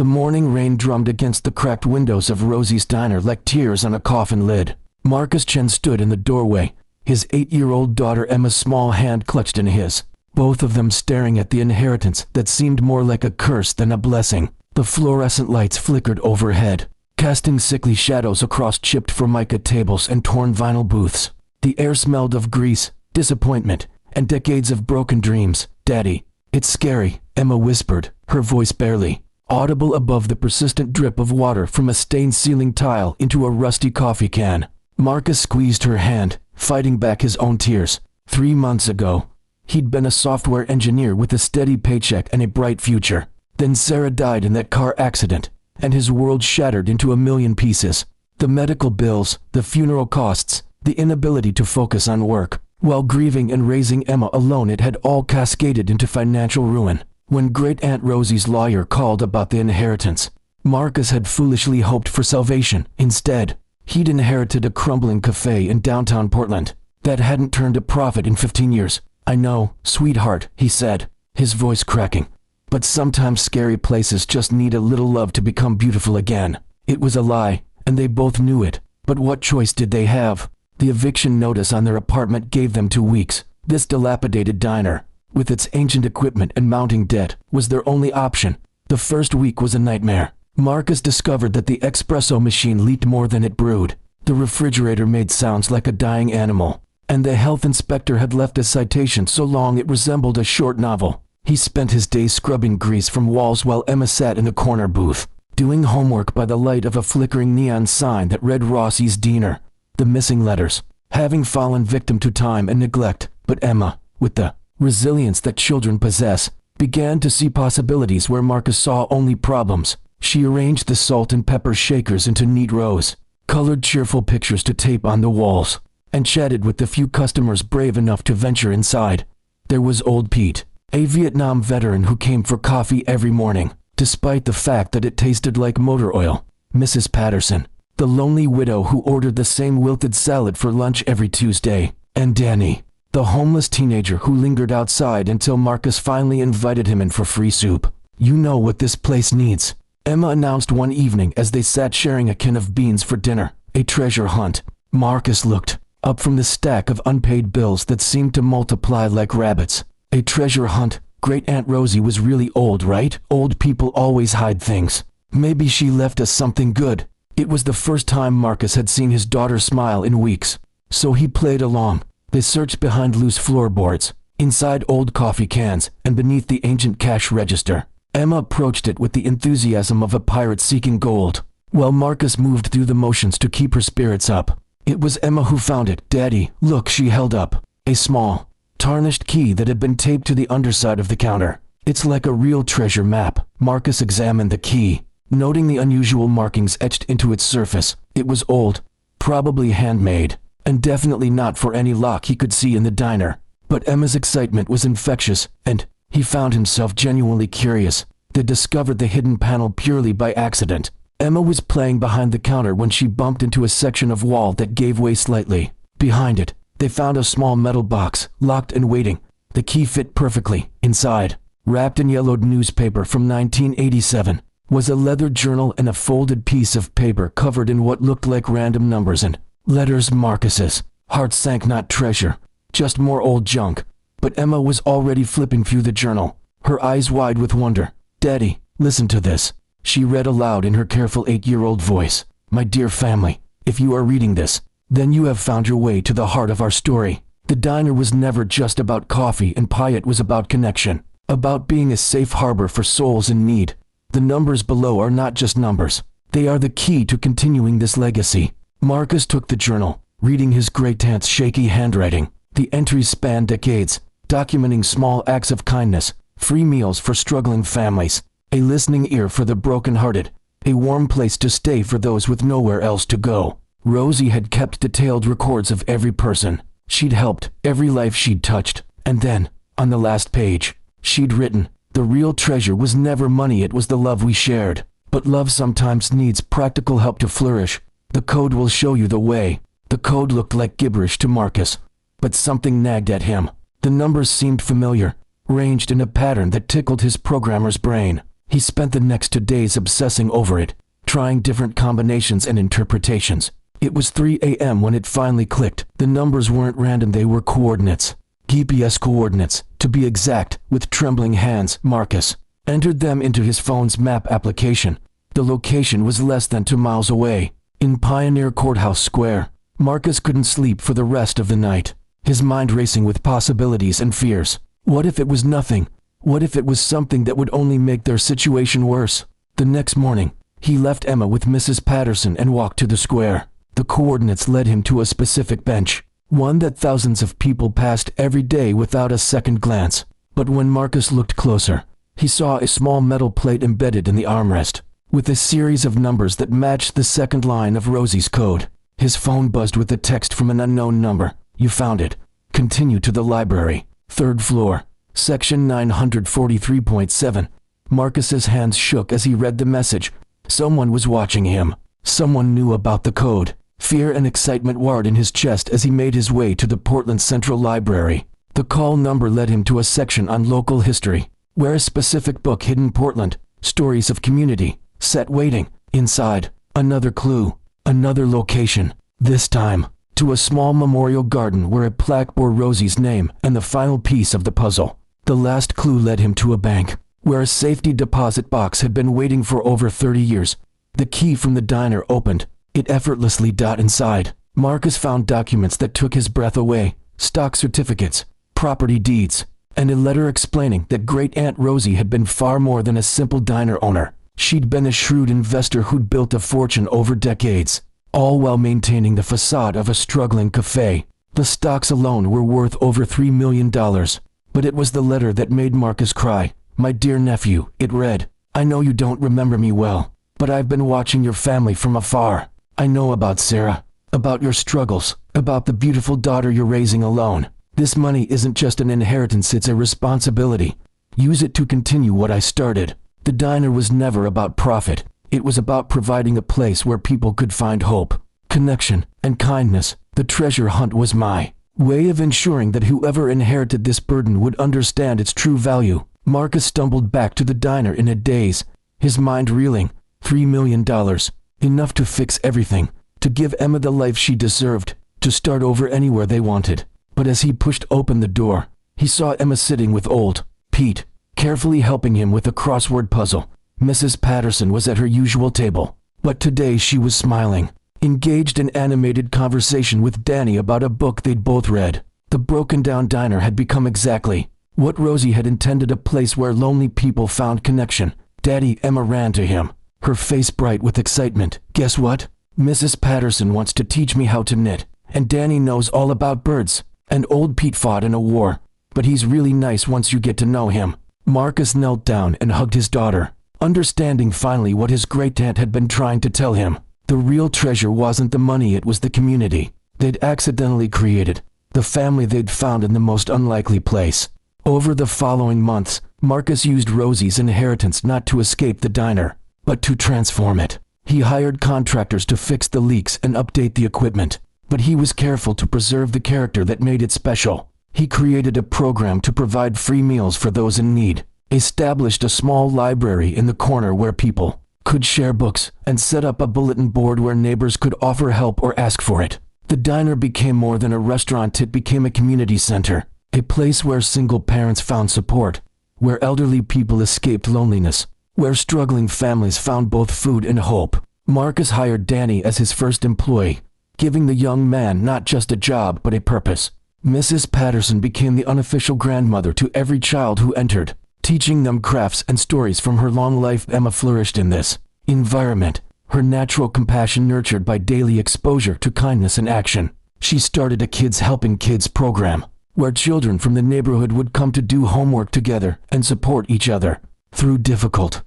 The morning rain drummed against the cracked windows of Rosie's diner like tears on a coffin lid. Marcus Chen stood in the doorway, his 8-year-old daughter Emma's small hand clutched in his, both of them staring at the inheritance that seemed more like a curse than a blessing. The fluorescent lights flickered overhead, casting sickly shadows across chipped formica tables and torn vinyl booths. The air smelled of grease, disappointment, and decades of broken dreams. "Daddy, it's scary," Emma whispered, her voice barely audible above the persistent drip of water from a stained ceiling tile into a rusty coffee can. Marcus squeezed her hand, fighting back his own tears. 3 months ago, he'd been a software engineer with a steady paycheck and a bright future. Then Sarah died in that car accident, and his world shattered into a million pieces. The medical bills, the funeral costs, the inability to focus on work. While grieving and raising Emma alone, it had all cascaded into financial ruin. When Great Aunt Rosie's lawyer called about the inheritance, Marcus had foolishly hoped for salvation. Instead, he'd inherited a crumbling café in downtown Portland that hadn't turned a profit in 15 years. "I know, sweetheart," he said, his voice cracking. "But sometimes scary places just need a little love to become beautiful again." It was a lie, and they both knew it. But what choice did they have? The eviction notice on their apartment gave them 2 weeks. This dilapidated diner, with its ancient equipment and mounting debt, was their only option. The first week was a nightmare. Marcus discovered that the espresso machine leaked more than it brewed. The refrigerator made sounds like a dying animal, and the health inspector had left a citation so long it resembled a short novel. He spent his days scrubbing grease from walls while Emma sat in the corner booth, doing homework by the light of a flickering neon sign that read Rossi's Diener. The missing letters, having fallen victim to time and neglect. But Emma, with the resilience that children possess, began to see possibilities where Marcus saw only problems. She arranged the salt and pepper shakers into neat rows, colored cheerful pictures to tape on the walls, and chatted with the few customers brave enough to venture inside. There was old Pete, a Vietnam veteran who came for coffee every morning, despite the fact that it tasted like motor oil. Mrs. Patterson, the lonely widow who ordered the same wilted salad for lunch every Tuesday. And Danny, the homeless teenager who lingered outside until Marcus finally invited him in for free soup. "You know what this place needs," Emma announced one evening as they sat sharing a can of beans for dinner. "A treasure hunt." Marcus looked up from the stack of unpaid bills that seemed to multiply like rabbits. "A treasure hunt? Great Aunt Rosie was really old, right? Old people always hide things. Maybe she left us something good." It was the first time Marcus had seen his daughter smile in weeks, so he played along. They searched behind loose floorboards, inside old coffee cans, and beneath the ancient cash register. Emma approached it with the enthusiasm of a pirate seeking gold, while Marcus moved through the motions to keep her spirits up. It was Emma who found it. "Daddy, look," she held up a small, tarnished key that had been taped to the underside of the counter. "It's like a real treasure map." Marcus examined the key, noting the unusual markings etched into its surface. It was old, probably handmade, and definitely not for any lock he could see in the diner. But Emma's excitement was infectious, and he found himself genuinely curious. They discovered the hidden panel purely by accident. Emma was playing behind the counter when she bumped into a section of wall that gave way slightly. Behind it, they found a small metal box, locked and waiting. The key fit perfectly. Inside, wrapped in yellowed newspaper from 1987, was a leather journal and a folded piece of paper covered in what looked like random numbers and letters. Marcus's heart sank. Not treasure, just more old junk. But Emma was already flipping through the journal, her eyes wide with wonder. "Daddy, listen to this," she read aloud in her careful 8-year-old voice. "My dear family, if you are reading this, then you have found your way to the heart of our story. The diner was never just about coffee and pie. It was about connection, about being a safe harbor for souls in need. The numbers below are not just numbers. They are the key to continuing this legacy." Marcus took the journal, reading his great-aunt's shaky handwriting. The entries spanned decades, documenting small acts of kindness, free meals for struggling families, a listening ear for the broken-hearted, a warm place to stay for those with nowhere else to go. Rosie had kept detailed records of every person she'd helped, every life she'd touched. And then, on the last page, she'd written, "The real treasure was never money, it was the love we shared. But love sometimes needs practical help to flourish. The code will show you the way." The code looked like gibberish to Marcus, but something nagged at him. The numbers seemed familiar, ranged in a pattern that tickled his programmer's brain. He spent the next 2 days obsessing over it, trying different combinations and interpretations. It was 3 a.m. when it finally clicked. The numbers weren't random, they were coordinates. GPS coordinates, to be exact. With trembling hands, Marcus entered them into his phone's map application. The location was less than 2 miles away, in Pioneer Courthouse Square. Marcus couldn't sleep for the rest of the night, his mind racing with possibilities and fears. What if it was nothing? What if it was something that would only make their situation worse? The next morning, he left Emma with Mrs. Patterson and walked to the square. The coordinates led him to a specific bench, one that thousands of people passed every day without a second glance. But when Marcus looked closer, he saw a small metal plate embedded in the armrest, with a series of numbers that matched the second line of Rosie's code. His phone buzzed with a text from an unknown number. "You found it. Continue to the library. 3rd floor. Section 943.7. Marcus's hands shook as he read the message. Someone was watching him. Someone knew about the code. Fear and excitement warred in his chest as he made his way to the Portland Central Library. The call number led him to a section on local history, where a specific book hid in Portland, stories of community, sat waiting. Inside, another clue, another location, this time to a small memorial garden where a plaque bore Rosie's name and the final piece of the puzzle. The last clue led him to a bank, where a safety deposit box had been waiting for over 30 years. The key from the diner opened it effortlessly. Inside, Marcus found documents that took his breath away, stock certificates, property deeds, and a letter explaining that Great-Aunt Rosie had been far more than a simple diner owner. She'd been a shrewd investor who'd built a fortune over decades, all while maintaining the facade of a struggling cafe. The stocks alone were worth over $3 million. But it was the letter that made Marcus cry. "My dear nephew," it read, "I know you don't remember me well, but I've been watching your family from afar. I know about Sarah, about your struggles, about the beautiful daughter you're raising alone. This money isn't just an inheritance, it's a responsibility. Use it to continue what I started." The diner was never about profit. It was about providing a place where people could find hope, connection, and kindness. The treasure hunt was my way of ensuring that whoever inherited this burden would understand its true value. Marcus stumbled back to the diner in a daze, his mind reeling. $3 million, enough to fix everything, to give Emma the life she deserved, to start over anywhere they wanted. But as he pushed open the door, he saw Emma sitting with old Pete, carefully helping him with a crossword puzzle. Mrs. Patterson was at her usual table, but today she was smiling, engaged in animated conversation with Danny about a book they'd both read. The broken-down diner had become exactly what Rosie had intended, a place where lonely people found connection. "Daddy," Emma ran to him, her face bright with excitement. "Guess what? Mrs. Patterson wants to teach me how to knit, and Danny knows all about birds. And old Pete fought in a war, but he's really nice once you get to know him." Marcus knelt down and hugged his daughter, understanding finally what his great-aunt had been trying to tell him. The real treasure wasn't the money, it was the community they'd accidentally created, the family they'd found in the most unlikely place. Over the following months, Marcus used Rosie's inheritance not to escape the diner, but to transform it. He hired contractors to fix the leaks and update the equipment, but he was careful to preserve the character that made it special. He created a program to provide free meals for those in need, established a small library in the corner where people could share books, and set up a bulletin board where neighbors could offer help or ask for it. The diner became more than a restaurant, it became a community center, a place where single parents found support, where elderly people escaped loneliness, where struggling families found both food and hope. Marcus hired Danny as his first employee, giving the young man not just a job but a purpose. Mrs. Patterson became the unofficial grandmother to every child who entered, teaching them crafts and stories from her long life. Emma flourished in this environment, her natural compassion nurtured by daily exposure to kindness and action. She started a Kids Helping Kids program, where children from the neighborhood would come to do homework together and support each other through difficult